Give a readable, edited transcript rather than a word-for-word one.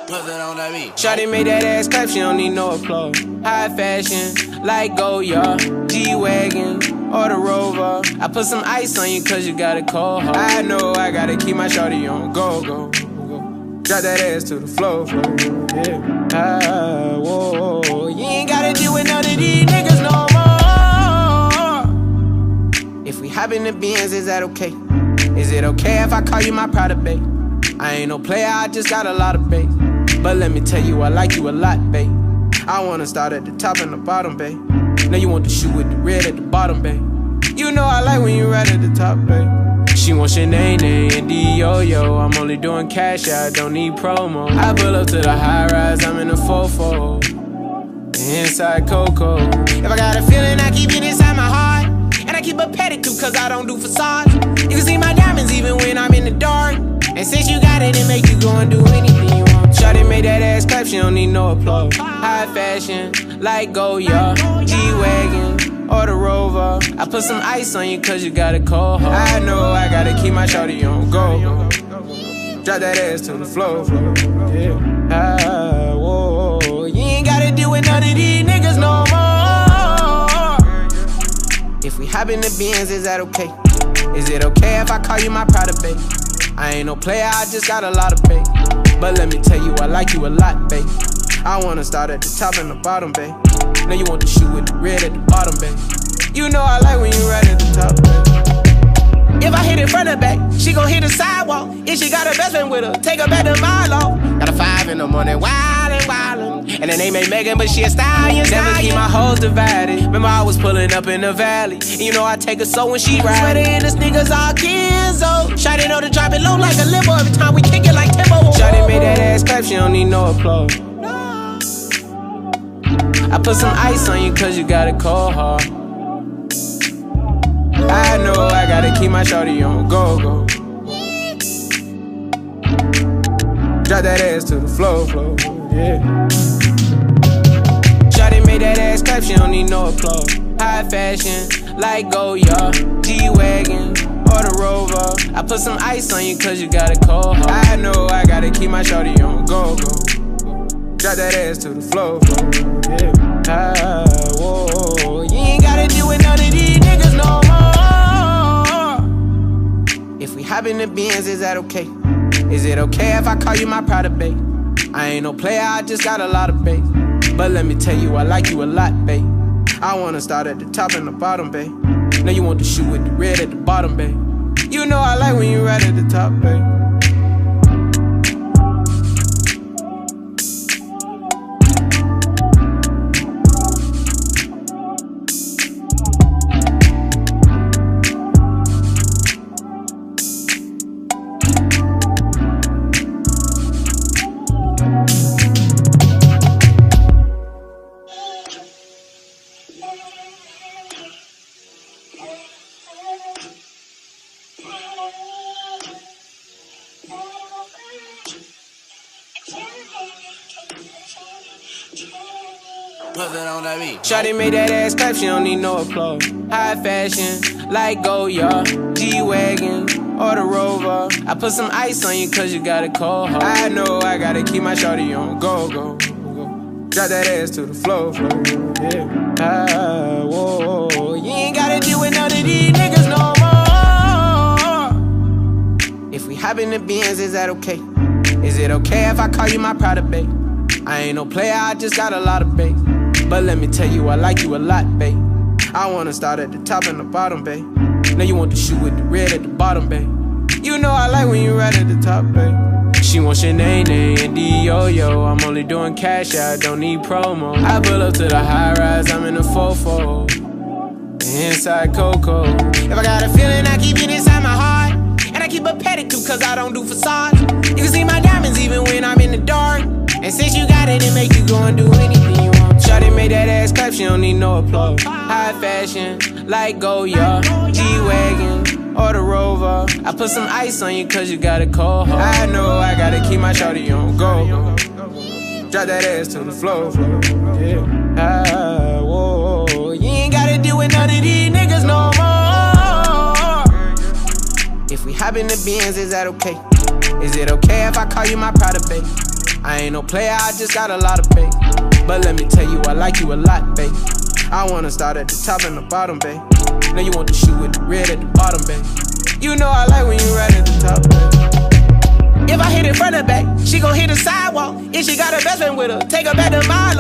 Shawty made that ass clap, she don't need no applause. High fashion, like Goya, G-Wagon, or the Rover. I put some ice on you cause you got a cold heart. I know I gotta keep my shawty on go. Drop that ass to the floor, yeah. Whoa. You ain't gotta deal with none of these niggas no more. If we hop in the Benz, is that okay? Is it okay if I call you my pride, babe? I ain't no player, I just got a lot of babe. But let me tell you, I like you a lot, babe. I wanna start at the top and the bottom, babe. Now you want the shoe with the red at the bottom, babe. You know I like when you right at the top, babe. She wants your name and D-Yo-Yo. I'm only doing cash out, don't need promo. I pull up to the high rise, I'm in the 4-4. Inside Coco. If I got a feeling, I keep it inside my heart. And I keep a pedicure cause I don't do facades. You can see my diamonds even when I'm in the dark. And since you got it, it make you go and do anything you want. Shawty made that ass clap, she don't need no applause. High fashion, like Goya, G-Wagon, or the Rover. I put some ice on you cause you got a cold heart. I know I gotta keep my shawty on go. Drop that ass to the floor, yeah. Whoa. You ain't gotta deal with none of these niggas no more. If we hop in the Benz, is that okay? Is it okay if I call you my pride, babe? I ain't no player, I just got a lot of babe. But let me tell you, I like you a lot, babe. I wanna start at the top and the bottom, babe. Now you want the shoe with the red at the bottom, babe. You know I like when you right at the top, babe. If I hit it front and back, she gon' hit the sidewalk. If she got her best friend with her, take her back to Milo. Got a 5 in the morning, wildin'. And her name ain't Megan, but she a stallion. Never keep my hoes divided. Remember I was pulling up in the valley. And you know I take her so when she ride. Sweater and the sneakers all Kenzo. Shawty know to drop it low like a limo. Every time we kick it like Timbo. Shawty made that ass clap, she don't need no applause. I put some ice on you cause you got a cold heart. I know I gotta keep my shawty on go. Drop that ass to the floor, yeah. Shawty made that ass clap, she don't need no applause. High fashion, like Goya, G-Wagon, or the Rover. I put some ice on you cause you got a cold heart. I know I gotta keep my shawty on go. Drop that ass to the floor, yeah. Whoa. You ain't gotta deal with none of these niggas no more. If we hop in the Benz, is that okay? Is it okay if I call you my pride, babe? I ain't no player, I just got a lot of babe. But let me tell you, I like you a lot, babe. I wanna start at the top and the bottom, babe. Now you want the shoe with the red at the bottom, babe. You know I like when you right at the top, babe. Shawty made that ass clap, she don't need no applause. High fashion, like Goya, G-Wagon, or the Rover. I put some ice on you cause you got a cold heart. I know I gotta keep my shawty on go. Drop that ass to the floor, yeah. Whoa. You ain't gotta deal with none of these niggas no more. If we hop in the Benz, is that okay? Is it okay if I call you my pride, babe? I ain't no player, I just got a lot of babe. But let me tell you, I like you a lot, babe. I wanna start at the top and the bottom, babe. Now you want the shoe with the red at the bottom, babe. You know I like when you right at the top, babe. She wants your name and D-Yo-Yo. I'm only doing cash out, don't need promo. I pull up to the high rise, I'm in the 4-4. Inside Coco. If I got a feeling, I keep it inside my heart. And I keep a pedicure cause I don't do facades. You can see my diamonds even when I'm in the dark. And since you got it, it make you go and do anything you want. Shawty made that ass clap, she don't need no applause. High fashion, like Goya, G-Wagon, or the Rover. I put some ice on you cause you got a cold heart. I know I gotta keep my shawty on go. Drop that ass to the floor, yeah. Whoa. You ain't gotta deal with none of these niggas no more. If we hop in the Benz, is that okay? Is it okay if I call you my pride, babe? I I ain't no player, I just got a lot of babe. But let me tell you, I like you a lot, babe. I wanna start at the top and the bottom, babe. Now you want the shoe with the red at the bottom, babe. You know I like when you right at the top, babe. If I hit it front and back, she gon' hit the sidewalk. If she got her best friend with her, take her back to my